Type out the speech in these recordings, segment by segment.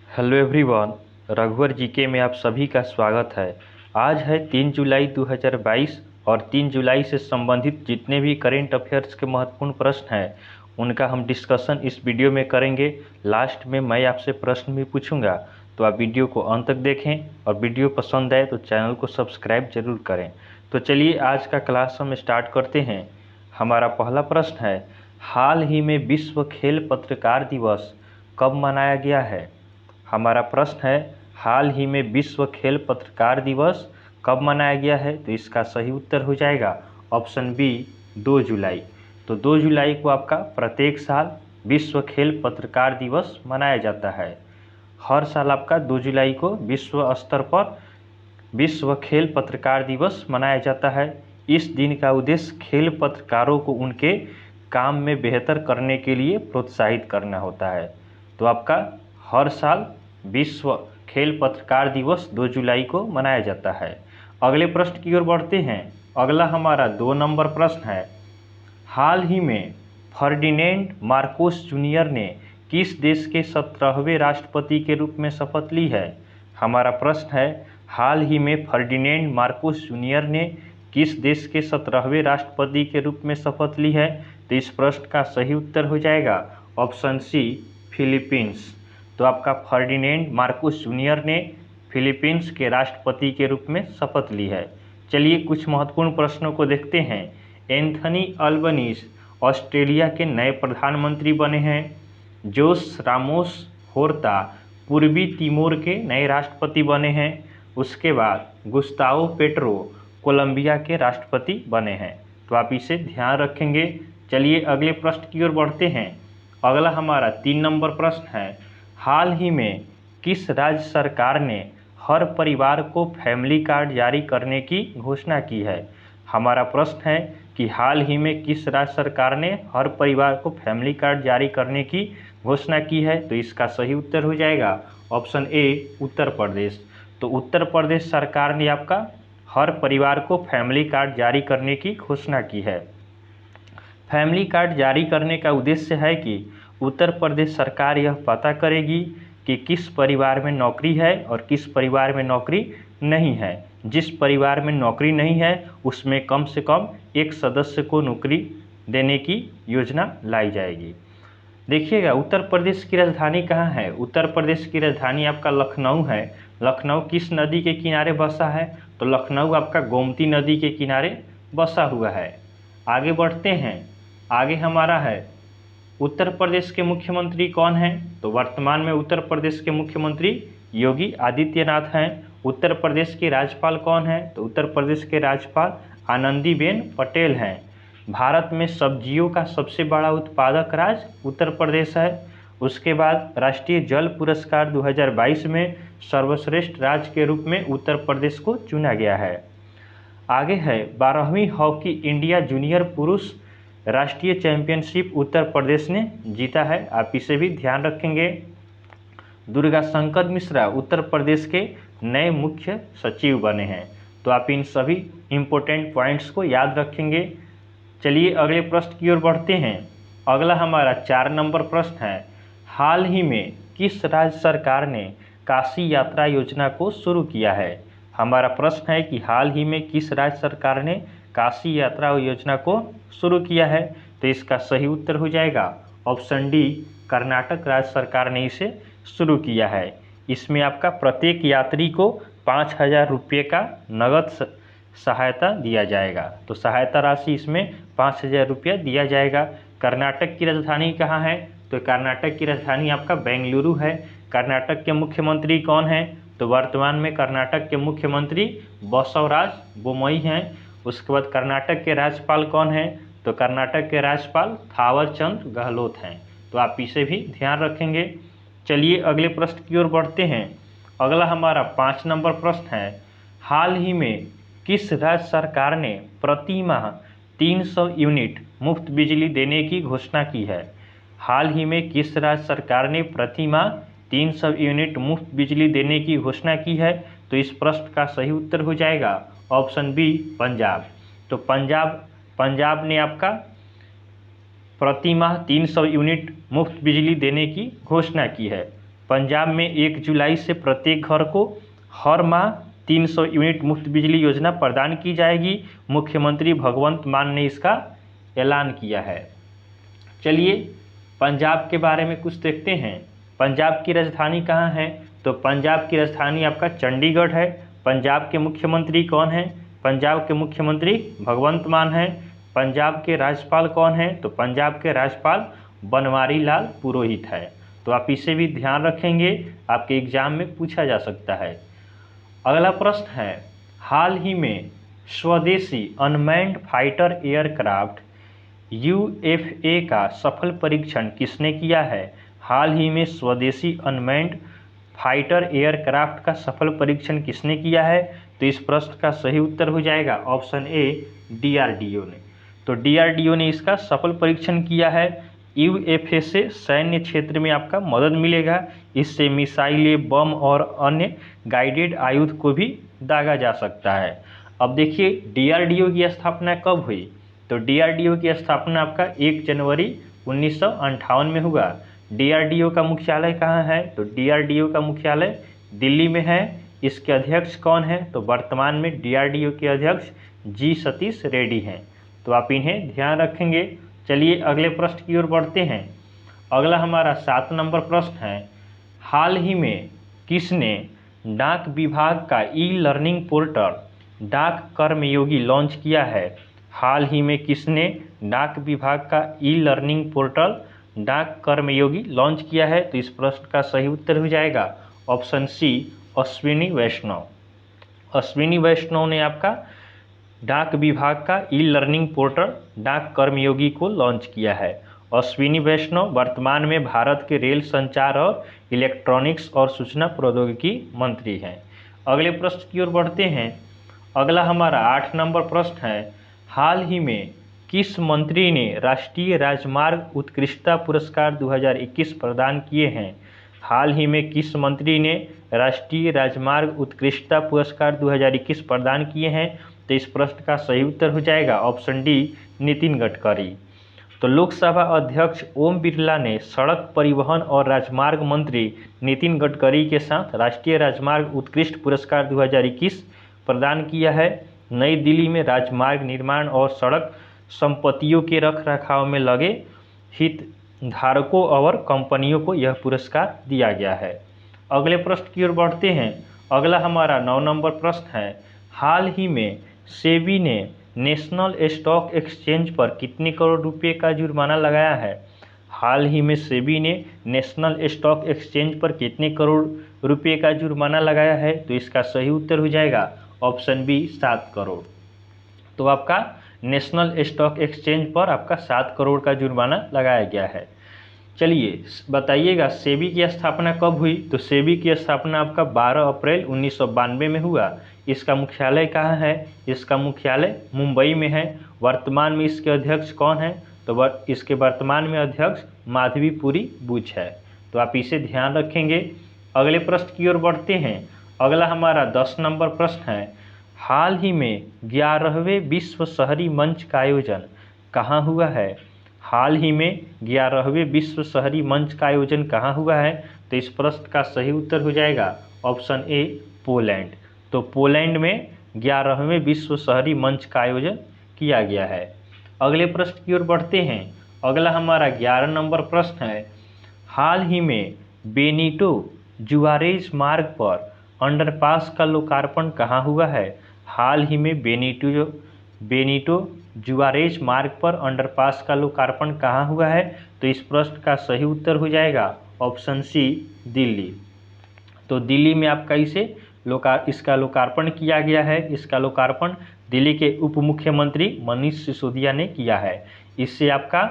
Hello everyone. रघुवर GK में आप सभी का स्वागत है। आज है 3 जुलाई 2022 और 3 जुलाई से संबंधित जितने भी करेंट अफेयर्स के महत्वपूर्ण प्रश्न हैं उनका हम डिस्कशन इस वीडियो में करेंगे। लास्ट में मैं आपसे प्रश्न भी पूछूंगा, तो आप वीडियो को अंत तक देखें और वीडियो पसंद आए तो चैनल को सब्सक्राइब जरूर करें। तो चलिए आज का क्लास हम स्टार्ट करते हैं। हमारा पहला प्रश्न है, हाल ही में विश्व खेल पत्रकार दिवस कब मनाया गया है? हमारा प्रश्न है, हाल ही में विश्व खेल पत्रकार दिवस कब मनाया गया है? तो इसका सही उत्तर हो जाएगा ऑप्शन बी 2 जुलाई। तो 2 जुलाई को आपका प्रत्येक साल विश्व खेल पत्रकार दिवस मनाया जाता है। हर साल आपका 2 जुलाई को विश्व स्तर पर विश्व खेल पत्रकार दिवस मनाया जाता है। इस दिन का उद्देश्य खेल पत्रकारों को उनके काम में बेहतर करने के लिए प्रोत्साहित करना होता है। तो आपका हर साल विश्व खेल पत्रकार दिवस 2 जुलाई को मनाया जाता है। अगले प्रश्न की ओर बढ़ते हैं। अगला हमारा 2 नंबर प्रश्न है, हाल ही में फर्डिनेंड मार्कोस जूनियर ने किस देश के 17वें राष्ट्रपति के रूप में शपथ ली है? हमारा प्रश्न है, हाल ही में फर्डिनेंड मार्कोस जूनियर ने किस देश के 17वें राष्ट्रपति के रूप में शपथ ली है? तो इस प्रश्न का सही उत्तर हो जाएगा ऑप्शन सी फिलीपींस। तो आपका फर्डिनेंड मार्कोस जूनियर ने फिलीपींस के राष्ट्रपति के रूप में शपथ ली है। चलिए कुछ महत्वपूर्ण प्रश्नों को देखते हैं। एंथनी अल्बनीज ऑस्ट्रेलिया के नए प्रधानमंत्री बने हैं। जोस रामोस होर्ता पूर्वी तिमोर के नए राष्ट्रपति बने हैं। उसके बाद गुस्तावो पेट्रो कोलंबिया के राष्ट्रपति बने हैं। तो आप इसे ध्यान रखेंगे। चलिए अगले प्रश्न की ओर बढ़ते हैं। अगला हमारा 3 नंबर प्रश्न है, हाल ही में किस राज्य सरकार ने हर परिवार को फैमिली कार्ड जारी करने की घोषणा की है? हमारा प्रश्न है कि हाल ही में किस राज्य सरकार ने हर परिवार को फैमिली कार्ड जारी करने की घोषणा की है? तो इसका सही उत्तर हो जाएगा ऑप्शन ए उत्तर प्रदेश। तो उत्तर प्रदेश सरकार ने आपका हर परिवार को फैमिली कार्ड जारी करने की घोषणा की है। फैमिली कार्ड जारी करने का उद्देश्य है कि उत्तर प्रदेश सरकार यह पता करेगी कि किस परिवार में नौकरी है और किस परिवार में नौकरी नहीं है। जिस परिवार में नौकरी नहीं है उसमें कम से कम एक सदस्य को नौकरी देने की योजना लाई जाएगी। देखिएगा, उत्तर प्रदेश की राजधानी कहाँ है? उत्तर प्रदेश की राजधानी आपका लखनऊ है। लखनऊ किस नदी के किनारे बसा है? तो लखनऊ आपका गोमती नदी के किनारे बसा हुआ है। आगे बढ़ते हैं। आगे हमारा है, उत्तर प्रदेश के मुख्यमंत्री कौन हैं? तो वर्तमान में उत्तर प्रदेश के मुख्यमंत्री योगी आदित्यनाथ हैं। उत्तर प्रदेश के राज्यपाल कौन हैं? तो उत्तर प्रदेश के राज्यपाल आनंदीबेन पटेल हैं। भारत में सब्जियों का सबसे बड़ा उत्पादक राज्य उत्तर प्रदेश है। उसके बाद राष्ट्रीय जल पुरस्कार 2022 में सर्वश्रेष्ठ राज्य के रूप में उत्तर प्रदेश को चुना गया है। आगे है, 12वीं हॉकी इंडिया जूनियर पुरुष राष्ट्रीय चैंपियनशिप उत्तर प्रदेश ने जीता है। आप इसे भी ध्यान रखेंगे। दुर्गा शंकर मिश्रा उत्तर प्रदेश के नए मुख्य सचिव बने हैं। तो आप इन सभी इम्पोर्टेंट पॉइंट्स को याद रखेंगे। चलिए अगले प्रश्न की ओर बढ़ते हैं। अगला हमारा 4 नंबर प्रश्न है, हाल ही में किस राज्य सरकार ने काशी यात्रा योजना को शुरू किया है? हमारा प्रश्न है कि हाल ही में किस राज्य सरकार ने काशी यात्रा योजना को शुरू किया है? तो इसका सही उत्तर हो जाएगा ऑप्शन डी कर्नाटक राज्य सरकार ने इसे शुरू किया है। इसमें आपका प्रत्येक यात्री को 5,000 रुपये का नगद सहायता दिया जाएगा। तो सहायता राशि इसमें 5,000 रुपया दिया जाएगा। कर्नाटक की राजधानी कहाँ है? तो कर्नाटक की राजधानी आपका बेंगलुरु है। कर्नाटक के मुख्यमंत्री कौन हैं? तो वर्तमान में कर्नाटक के मुख्यमंत्री बसवराज बोम्मई हैं। उसके बाद कर्नाटक के राज्यपाल कौन हैं? तो कर्नाटक के राज्यपाल थावरचंद गहलोत हैं। तो आप इसे भी ध्यान रखेंगे। चलिए अगले प्रश्न की ओर बढ़ते हैं। अगला हमारा 5 नंबर प्रश्न है, हाल ही में किस राज्य सरकार ने प्रति माह 300 यूनिट मुफ्त बिजली देने की घोषणा की है? हाल ही में किस राज्य सरकार ने प्रति माह 300 यूनिट मुफ्त बिजली देने की घोषणा की है? तो इस प्रश्न का सही उत्तर हो जाएगा ऑप्शन बी पंजाब। तो पंजाब ने आपका प्रति माह 300 यूनिट मुफ्त बिजली देने की घोषणा की है। पंजाब में 1 जुलाई से प्रत्येक घर को हर माह 300 यूनिट मुफ्त बिजली योजना प्रदान की जाएगी। मुख्यमंत्री भगवंत मान ने इसका ऐलान किया है। चलिए पंजाब के बारे में कुछ देखते हैं। पंजाब की राजधानी कहाँ है? तो पंजाब की राजधानी आपका चंडीगढ़ है। पंजाब के मुख्यमंत्री कौन है? पंजाब के मुख्यमंत्री भगवंत मान हैं। पंजाब के राज्यपाल कौन है? तो पंजाब के राज्यपाल बनवारी लाल पुरोहित है। तो आप इसे भी ध्यान रखेंगे, आपके एग्जाम में पूछा जा सकता है। अगला प्रश्न है, हाल ही में स्वदेशी अनमैन्ड फाइटर एयरक्राफ्ट UFA का सफल परीक्षण किसने किया है? हाल ही में स्वदेशी अनमैन्ड फाइटर एयरक्राफ्ट का सफल परीक्षण किसने किया है? तो इस प्रश्न का सही उत्तर हो जाएगा ऑप्शन ए DRDO ने। तो DRDO ने इसका सफल परीक्षण किया है। UFA से सैन्य क्षेत्र में आपका मदद मिलेगा। इससे मिसाइलें, बम और अन्य गाइडेड आयुध को भी दागा जा सकता है। अब देखिए DRDO की स्थापना कब हुई? तो DRDO की स्थापना आपका 1 जनवरी 1958 में हुआ। DRDO का मुख्यालय कहाँ है? तो DRDO का मुख्यालय दिल्ली में है। इसके अध्यक्ष कौन है? तो वर्तमान में DRDO के अध्यक्ष G सतीश रेड्डी हैं। तो आप इन्हें ध्यान रखेंगे। चलिए अगले प्रश्न की ओर बढ़ते हैं। अगला हमारा 7 नंबर प्रश्न है, हाल ही में किसने डाक विभाग का ई-लर्निंग पोर्टल डाक कर्मयोगी लॉन्च किया है? हाल ही में किसने डाक विभाग का ई-लर्निंग पोर्टल डाक कर्मयोगी लॉन्च किया है? तो इस प्रश्न का सही उत्तर हो जाएगा ऑप्शन सी अश्विनी वैष्णव। अश्विनी वैष्णव ने आपका डाक विभाग का ई-लर्निंग पोर्टल डाक कर्मयोगी को लॉन्च किया है। अश्विनी वैष्णव वर्तमान में भारत के रेल संचार और इलेक्ट्रॉनिक्स और सूचना प्रौद्योगिकी मंत्री हैं। अगले प्रश्न की ओर बढ़ते हैं। अगला हमारा 8 नंबर प्रश्न है, हाल ही में किस मंत्री ने राष्ट्रीय राजमार्ग उत्कृष्टता पुरस्कार 2021 प्रदान किए हैं? हाल ही में किस मंत्री ने राष्ट्रीय राजमार्ग उत्कृष्टता पुरस्कार 2021 प्रदान किए हैं? तो इस प्रश्न का सही उत्तर हो जाएगा ऑप्शन डी नितिन गडकरी। तो लोकसभा अध्यक्ष ओम बिरला ने सड़क परिवहन और राजमार्ग मंत्री नितिन गडकरी के साथ राष्ट्रीय राजमार्ग उत्कृष्ट पुरस्कार 2021 प्रदान किया है। नई दिल्ली में राजमार्ग निर्माण और सड़क संपत्तियों के रखरखाव में लगे हितधारकों और कंपनियों को यह पुरस्कार दिया गया है। अगले प्रश्न की ओर बढ़ते हैं। अगला हमारा 9 नंबर प्रश्न है, हाल ही में सेबी ने नेशनल स्टॉक एक्सचेंज पर कितने करोड़ रुपए का जुर्माना लगाया है? हाल ही में सेबी ने नेशनल स्टॉक एक्सचेंज पर कितने करोड़ रुपए का जुर्माना लगाया है? तो इसका सही उत्तर हो जाएगा ऑप्शन बी 7 करोड़। तो आपका नेशनल स्टॉक एक्सचेंज पर आपका 7 करोड़ का जुर्माना लगाया गया है। चलिए बताइएगा सेबी की स्थापना कब हुई? तो सेबी की स्थापना आपका 12 अप्रैल 1992 में हुआ। इसका मुख्यालय कहाँ है? इसका मुख्यालय मुंबई में है। वर्तमान में इसके अध्यक्ष कौन है? तो इसके वर्तमान में अध्यक्ष माधवीपुरी बुच है। तो आप इसे ध्यान रखेंगे। अगले प्रश्न की ओर बढ़ते हैं। अगला हमारा 10 नंबर प्रश्न है, हाल ही में 11वें विश्व शहरी मंच का आयोजन कहाँ हुआ है? हाल ही में 11वें विश्व शहरी मंच का आयोजन कहाँ हुआ है? तो इस प्रश्न का सही उत्तर हो जाएगा ऑप्शन ए पोलैंड। तो पोलैंड में 11वें विश्व शहरी मंच का आयोजन किया गया है। अगले प्रश्न की ओर बढ़ते हैं। अगला हमारा 11 नंबर प्रश्न है, हाल ही में बेनिटो जुआरेज मार्ग पर अंडरपास का लोकार्पण कहाँ हुआ है? हाल ही में बेनिटो जुआरेज मार्ग पर अंडरपास का लोकार्पण कहाँ हुआ है? तो इस प्रश्न का सही उत्तर हो जाएगा ऑप्शन सी दिल्ली। तो दिल्ली में आपका इसका लोकार्पण किया गया है। इसका लोकार्पण दिल्ली के उप मुख्यमंत्री मनीष सिसोदिया ने किया है। इससे आपका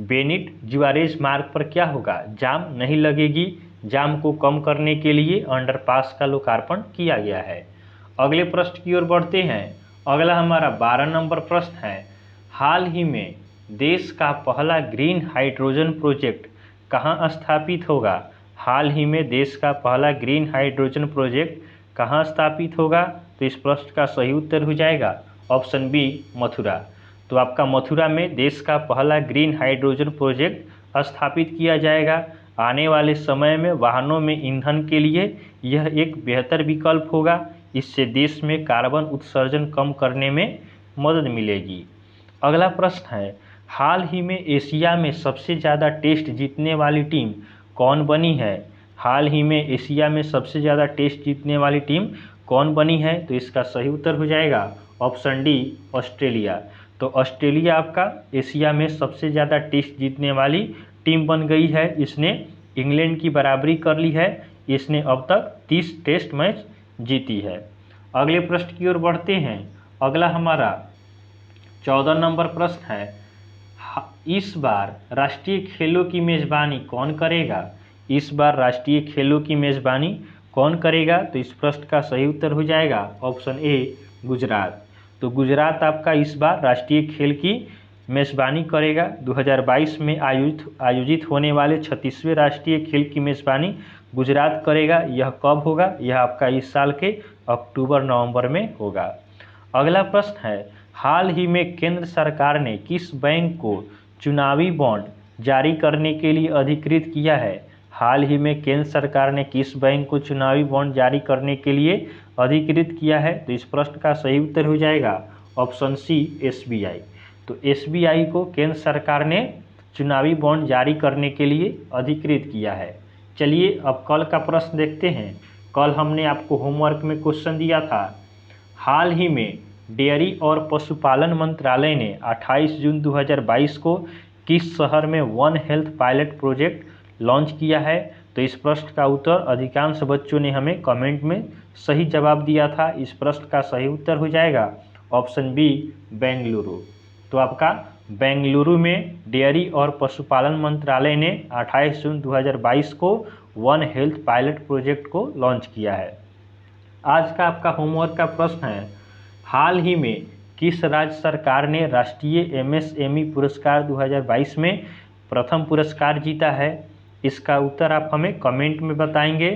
बेनिट जुआरेज मार्ग पर क्या होगा? जाम नहीं लगेगी। जाम को कम करने के लिए अंडरपास का लोकार्पण किया गया है। अगले प्रश्न की ओर बढ़ते हैं। अगला हमारा 12 नंबर प्रश्न है, हाल ही में देश का पहला ग्रीन हाइड्रोजन प्रोजेक्ट कहाँ स्थापित होगा? हाल ही में देश का पहला ग्रीन हाइड्रोजन प्रोजेक्ट कहाँ स्थापित होगा? तो इस प्रश्न का सही उत्तर हो जाएगा ऑप्शन बी मथुरा। तो आपका मथुरा में देश का पहला ग्रीन हाइड्रोजन प्रोजेक्ट स्थापित किया जाएगा। आने वाले समय में वाहनों में ईंधन के लिए यह एक बेहतर विकल्प होगा। इससे देश में कार्बन उत्सर्जन कम करने में मदद मिलेगी। अगला प्रश्न है, हाल ही में एशिया में सबसे ज़्यादा टेस्ट जीतने वाली टीम कौन बनी है? हाल ही में एशिया में सबसे ज़्यादा टेस्ट जीतने वाली टीम कौन बनी है? तो इसका सही उत्तर हो जाएगा ऑप्शन डी, ऑस्ट्रेलिया। तो ऑस्ट्रेलिया आपका एशिया में सबसे ज़्यादा टेस्ट जीतने वाली टीम बन गई है। इसने इंग्लैंड की बराबरी कर ली है। इसने अब तक 30 टेस्ट मैच जीती है। अगले प्रश्न की ओर बढ़ते हैं। अगला हमारा 14 नंबर प्रश्न है, इस बार राष्ट्रीय खेलों की मेज़बानी कौन करेगा? इस बार राष्ट्रीय खेलों की मेज़बानी कौन करेगा? तो इस प्रश्न का सही उत्तर हो जाएगा ऑप्शन ए, गुजरात। तो गुजरात आपका इस बार राष्ट्रीय खेल की मेज़बानी करेगा। 2022 में आयोजित होने वाले 36वें राष्ट्रीय खेल की मेज़बानी गुजरात करेगा। यह कब होगा? यह आपका इस साल के अक्टूबर-नवंबर में होगा। अगला प्रश्न है, हाल ही में केंद्र सरकार ने किस बैंक को चुनावी बॉन्ड जारी करने के लिए अधिकृत किया है? हाल ही में केंद्र सरकार ने किस बैंक को चुनावी बॉन्ड जारी करने के लिए अधिकृत किया है? तो इस प्रश्न का सही उत्तर हो जाएगा ऑप्शन सी, एसबीआई। तो एसबीआई को केंद्र सरकार ने चुनावी बॉन्ड जारी करने के लिए अधिकृत किया है। चलिए अब कल का प्रश्न देखते हैं। कल हमने आपको होमवर्क में क्वेश्चन दिया था, हाल ही में डेयरी और पशुपालन मंत्रालय ने 28 जून 2022 को किस शहर में one health pilot project launch किया है? तो इस प्रश्न का उत्तर अधिकांश बच्चों ने हमें कमेंट में सही जवाब दिया था। इस प्रश्न का सही उत्तर हो जाएगा ऑप्शन बी, बेंगलुरु। तो आपका बेंगलुरु में डेयरी और पशुपालन मंत्रालय ने 28 जून 2022 को वन हेल्थ पायलट प्रोजेक्ट को लॉन्च किया है। आज का आपका होमवर्क का प्रश्न है, हाल ही में किस राज्य सरकार ने राष्ट्रीय एमएसएमई पुरस्कार 2022 में प्रथम पुरस्कार जीता है? इसका उत्तर आप हमें कमेंट में बताएंगे।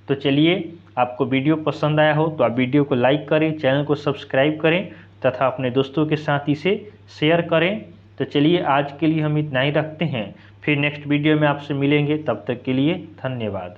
तो चलिए, आपको वीडियो पसंद आया हो तो आप वीडियो को लाइक करें, चैनल को सब्सक्राइब करें तथा अपने दोस्तों के साथ इसे शेयर करें। तो चलिए, आज के लिए हम इतना ही रखते हैं। फिर नेक्स्ट वीडियो में आपसे मिलेंगे। तब तक के लिए धन्यवाद।